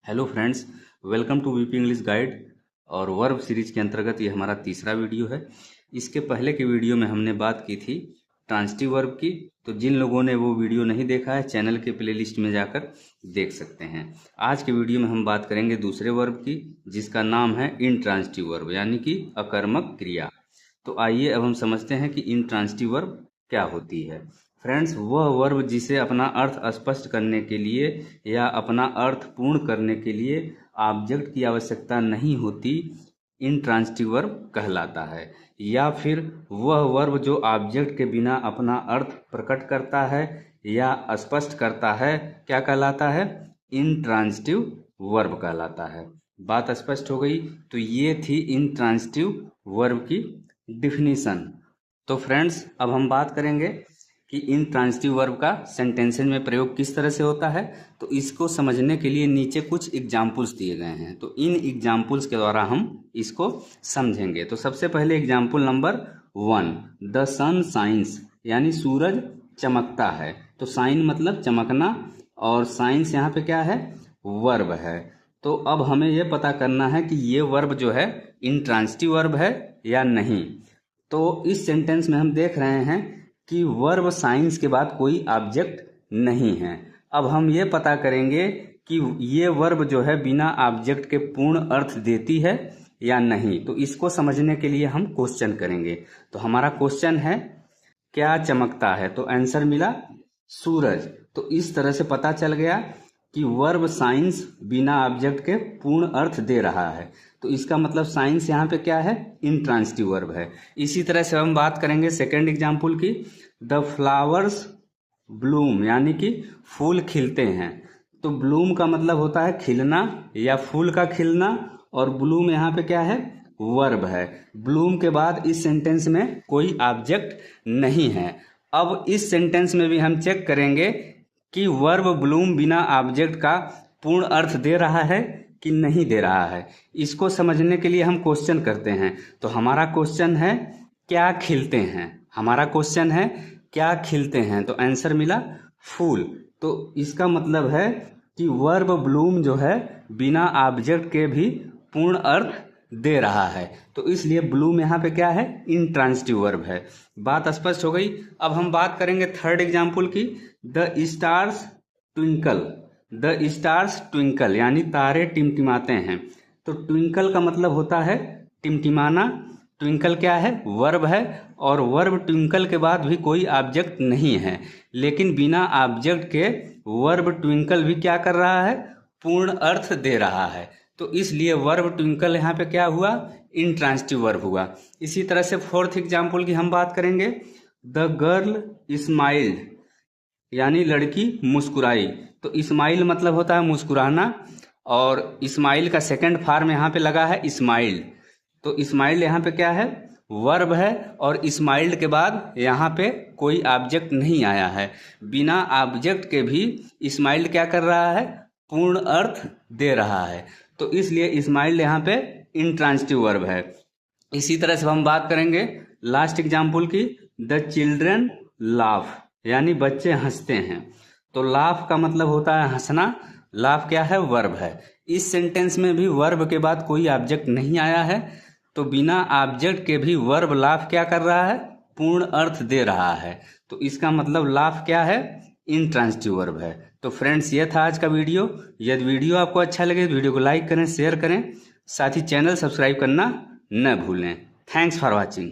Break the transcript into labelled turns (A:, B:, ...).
A: Hello friends, welcome to VP English guide. और verb series के अंतर्गत ये हमारा तीसरा वीडियो है। इसके पहले की वीडियो में हमने बात की थी ट्रांजिटिव वर्ब की। तो जिन लोगों ने वो वीडियो नहीं देखा है, चैनल के प्लेलिस्ट में जाकर देख सकते हैं। आज के वीडियो में हम बात करेंगे दूसरे वर्ब की, जिसका नाम है इंट्रांजिटिव वर्ब, यानी कि अकर्मक क्रिया। तो आइए अब हम समझते हैं कि इंट्रांजिटिव वर्ब क्या होती है। फ्रेंड्स, वह वर्ब जिसे अपना अर्थ स्पष्ट करने के लिए या अपना अर्थ पूर्ण करने के लिए ऑब्जेक्ट की आवश्यकता नहीं होती, इंट्रांजिटिव वर्ब कहलाता है। या फिर वह वर्ब जो ऑब्जेक्ट के बिना अपना अर्थ प्रकट करता है या स्पष्ट करता है, क्या कहलाता है? इंट्रांजिटिव वर्ब कहलाता है। बात स्पष्ट हो गई। तो ये थी इंट्रांजिटिव वर्ब की डिफिनीशन। तो फ्रेंड्स, अब हम बात करेंगे कि इंट्रांजिटिव वर्ब का सेंटेंसेज में प्रयोग किस तरह से होता है। तो इसको समझने के लिए नीचे कुछ एग्जाम्पल्स दिए गए हैं, तो इन एग्जाम्पल्स के द्वारा हम इसको समझेंगे। तो सबसे पहले example number 1, the sun shines, यानी सूरज चमकता है। तो साइन मतलब चमकना, और साइंस यहाँ पे क्या है? वर्ब है। तो अब हमें यह पता करना है कि ये वर्ब जो है इंट्रांजिटिव वर्ब है या नहीं। तो इस सेंटेंस में हम देख रहे हैं कि वर्ब साइंस के बाद कोई ऑब्जेक्ट नहीं है। अब हम ये पता करेंगे कि ये वर्ब जो है बिना ऑब्जेक्ट के पूर्ण अर्थ देती है या नहीं। तो इसको समझने के लिए हम क्वेश्चन करेंगे। तो हमारा क्वेश्चन है, क्या चमकता है? तो आंसर मिला सूरज। तो इस तरह से पता चल गया कि वर्ब साइंस बिना ऑब्जेक्ट के पूर्ण अर्थ दे रहा है। तो इसका मतलब साइंस यहाँ पे क्या है? इंट्रांजिटिव वर्ब है। इसी तरह से हम बात करेंगे सेकंड एग्जाम्पल की, द फ्लावर्स ब्लूम, यानी कि फूल खिलते हैं। तो ब्लूम का मतलब होता है खिलना या फूल का खिलना, और ब्लूम यहाँ पे क्या है? वर्ब है। ब्लूम के बाद इस सेंटेंस में कोई ऑब्जेक्ट नहीं है। अब इस सेंटेंस में भी हम चेक करेंगे कि वर्ब ब्लूम बिना ऑब्जेक्ट का पूर्ण अर्थ दे रहा है कि नहीं दे रहा है। इसको समझने के लिए हम क्वेश्चन करते हैं। तो हमारा क्वेश्चन है, क्या खिलते हैं? हमारा क्वेश्चन है, क्या खिलते हैं? तो आंसर मिला फूल। तो इसका मतलब है कि वर्ब ब्लूम जो है बिना ऑब्जेक्ट के भी पूर्ण अर्थ दे रहा है। तो इसलिए ब्लूम यहाँ पे क्या है? इंट्रांजिटिव वर्ब है। बात स्पष्ट हो गई। अब हम बात करेंगे थर्ड एग्जाम्पल की, the stars twinkle. The stars twinkle यानी तारे टिमटिमाते हैं। तो ट्विंकल का मतलब होता है टिमटिमाना। ट्विंकल क्या है? वर्ब है। और वर्ब ट्विंकल के बाद भी कोई ऑब्जेक्ट नहीं है, लेकिन बिना ऑब्जेक्ट के वर्ब ट्विंकल भी क्या कर रहा है? पूर्ण अर्थ दे रहा है। तो इसलिए वर्ब ट्विंकल यहाँ पे क्या हुआ? इंट्रांजिटिव वर्ब हुआ। इसी तरह से फोर्थ एग्जाम्पल की हम बात करेंगे, द गर्ल स्माइल्ड, यानी लड़की मुस्कुराई। तो इस्माइल मतलब होता है मुस्कुराना, और इस्माइल का सेकंड फॉर्म यहाँ पे लगा है स्माइल्ड। तो इस्माइल्ड यहाँ पे क्या है? वर्ब है। और इस्माइल्ड के बाद यहाँ पे कोई ऑब्जेक्ट नहीं आया है। बिना ऑब्जेक्ट के भी इस्माइल्ड क्या कर रहा है? पूर्ण अर्थ दे रहा है। तो इसलिए इस्माइल्ड यहाँ पे इंट्रांजिटिव वर्ब है। इसी तरह से हम बात करेंगे लास्ट एग्जाम्पल की, द चिल्ड्रन लाफ, यानी बच्चे हंसते हैं। तो लाफ का मतलब होता है हंसना। लाफ क्या है? वर्ब है। इस सेंटेंस में भी वर्ब के बाद कोई ऑब्जेक्ट नहीं आया है। तो बिना ऑब्जेक्ट के भी वर्ब लाफ क्या कर रहा है? पूर्ण अर्थ दे रहा है। तो इसका मतलब लाफ क्या है? इंट्रांजिटिव वर्ब है। तो फ्रेंड्स, ये था आज का वीडियो। यदि वीडियो आपको अच्छा लगे तो वीडियो को लाइक करें, शेयर करें, साथ ही चैनल सब्सक्राइब करना न भूलें। Thanks for watching.